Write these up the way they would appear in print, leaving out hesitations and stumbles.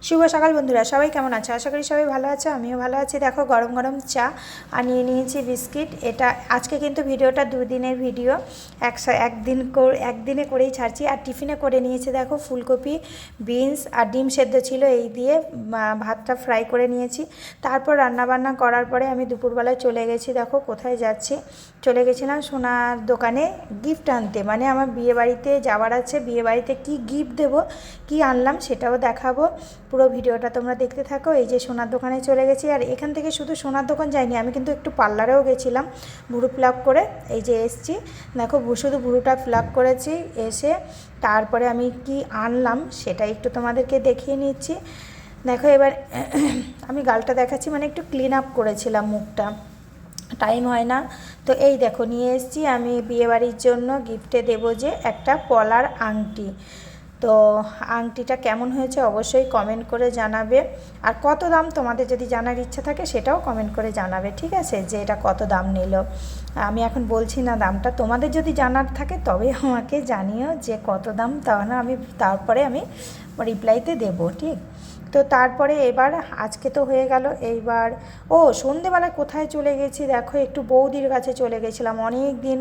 শুভ সকাল বন্ধুরা, সবাই কেমন আছে? আশা করি সবাই ভালো আছে, আমিও ভালো আছি। দেখো গরম গরম চা আর নিয়ে নিয়েছি বিস্কিট। এটা আজকে কিন্তু ভিডিওটা দুদিনের ভিডিও, একদিনে করেই ছাড়ছি। আর টিফিনে করে নিয়েছি দেখো ফুলকপি, বিনস আর ডিম সেদ্ধ ছিল, এই দিয়ে ভাতটা ফ্রাই করে নিয়েছি। তারপর রান্নাবান্না করার পরে আমি দুপুরবেলায় চলে গেছি। দেখো কোথায় যাচ্ছি, চলে গেছিলাম সোনার দোকানে গিফট আনতে, মানে আমার বিয়েবাড়িতে যাওয়ার আছে। বিয়েবাড়িতে কি গিফট দেবো, কি আনলাম সেটাও দেখাবো। পুরো ভিডিওটা তোমরা দেখতে থাকো। এই যে সোনার দোকানে চলে গেছি, আর এখান থেকে শুধু সোনার দোকান যাইনি, আমি কিন্তু একটু পার্লারেও গেছিলাম ভুরু প্লাক করে। এই যে এসছি, দেখো শুধু ভুরুটা প্লাক করেছি। এসে তারপরে আমি কি আনলাম সেটা একটু তোমাদেরকে দেখিয়ে নিচ্ছি। দেখো এবার আমি গালটা দেখাচ্ছি, মানে একটু ক্লিন আপ করেছিলাম মুখটা, টাইম হয় না। তো এই দেখো নিয়ে এসেছি আমি বিয়েবাড়ির জন্য গিফটে দেবো যে একটা পলার আংটি। তো আংটিটা কেমন হয়েছে অবশ্যই কমেন্ট করে জানাবে। আর কত দাম তোমাদের যদি জানার ইচ্ছা থাকে সেটাও কমেন্ট করে জানাবে, ঠিক আছে, যে এটা কত দাম নিল। আমি এখন বলছি না দামটা, তোমাদের যদি জানার থাকে তবে আমাকে জানিও যে কত দাম, তাহলে তারপরে আমি রিপ্লাইতে দেবো, ঠিক। তো তারপরে এবার আজকে তো হয়ে গেল। এইবার সন্ধেবেলা কোথায় চলে গেছি দেখো, একটু বৌদির কাছে চলে গেছিলাম। অনেক দিন,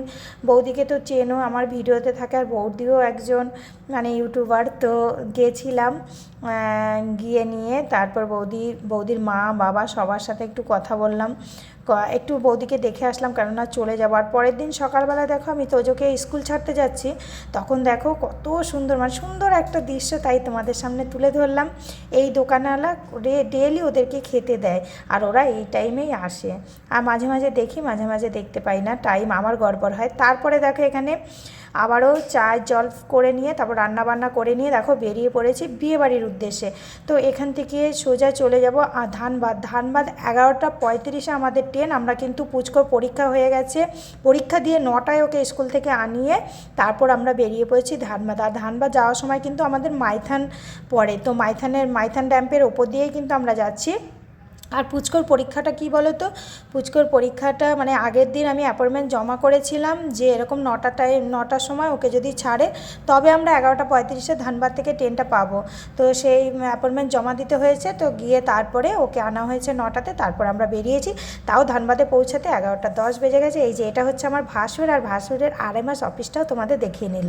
বৌদিকে তো চেনো, আমার ভিডিওতে থাকে, আর বৌদিও একজন মানে ইউটিউবার। তো গেছিলাম, গিয়ে নিয়ে তারপর বৌদির মা বাবা সবার সাথে একটু কথা বললাম, একটু বৌদিকে দেখে আসলাম, কেননা চলে যাবো। আর পরের দিন সকালবেলা দেখো আমি তোজোকে স্কুল ছাড়তে যাচ্ছি, তখন দেখো কত সুন্দর, মানে সুন্দর একটা দৃশ্য, তাই তোমাদের সামনে তুলে ধরলাম। এই দোকানওয়ালা ডেইলি ওদেরকে খেতে দেয়, আর ওরা এই টাইমেই আসে। আর মাঝে মাঝে দেখি, মাঝে মাঝে দেখতে পাই না, টাইম আমার গড়বড় হয়। তারপরে দেখো এখানে আবারও চায় জল করে নিয়ে তারপর রান্নাবান্না করে নিয়ে দেখো বেরিয়ে পড়েছি বিয়েবাড়ির উদ্দেশ্যে। তো এখান থেকে সোজা চলে যাব ধানবাদ 11:35 আমাদের ট্রেন। আমরা কিন্তু পুচকোর পরীক্ষা হয়ে গেছে, পরীক্ষা দিয়ে 9টায় ওকে স্কুল থেকে আনিয়ে তারপর আমরা বেরিয়ে পড়েছি ধানবাদ। আর ধানবাদ যাওয়ার সময় কিন্তু আমাদের মাইথান পড়ে, তো মাইথান ড্যাম্পের ওপর দিয়েই কিন্তু আমরা যাচ্ছি। আর পুচকোর পরীক্ষাটা কি বলো তো, পুচকোর পরীক্ষাটা মানে আগের দিন আমি অ্যাপয়েন্টমেন্ট জমা করেছিলাম যে এরকম 9টার সময় ওকে যদি ছাড়ে তবে আমরা 11:35 ধানবাদ থেকে ট্রেনটা পাবো। তো সেই অ্যাপয়েন্টমেন্ট জমা দিতে হয়েছে, তো গিয়ে তারপরে ওকে আনা হয়েছে 9টাতে, তারপর আমরা বেরিয়েছি। তাও ধানবাদে পৌঁছাতে 11:10 বেজে গেছে। এই যে এটা হচ্ছে আমার ভাসুর, আর ভাসুরের RMS অফিসটাও তোমাদের দেখিয়ে নিলাম।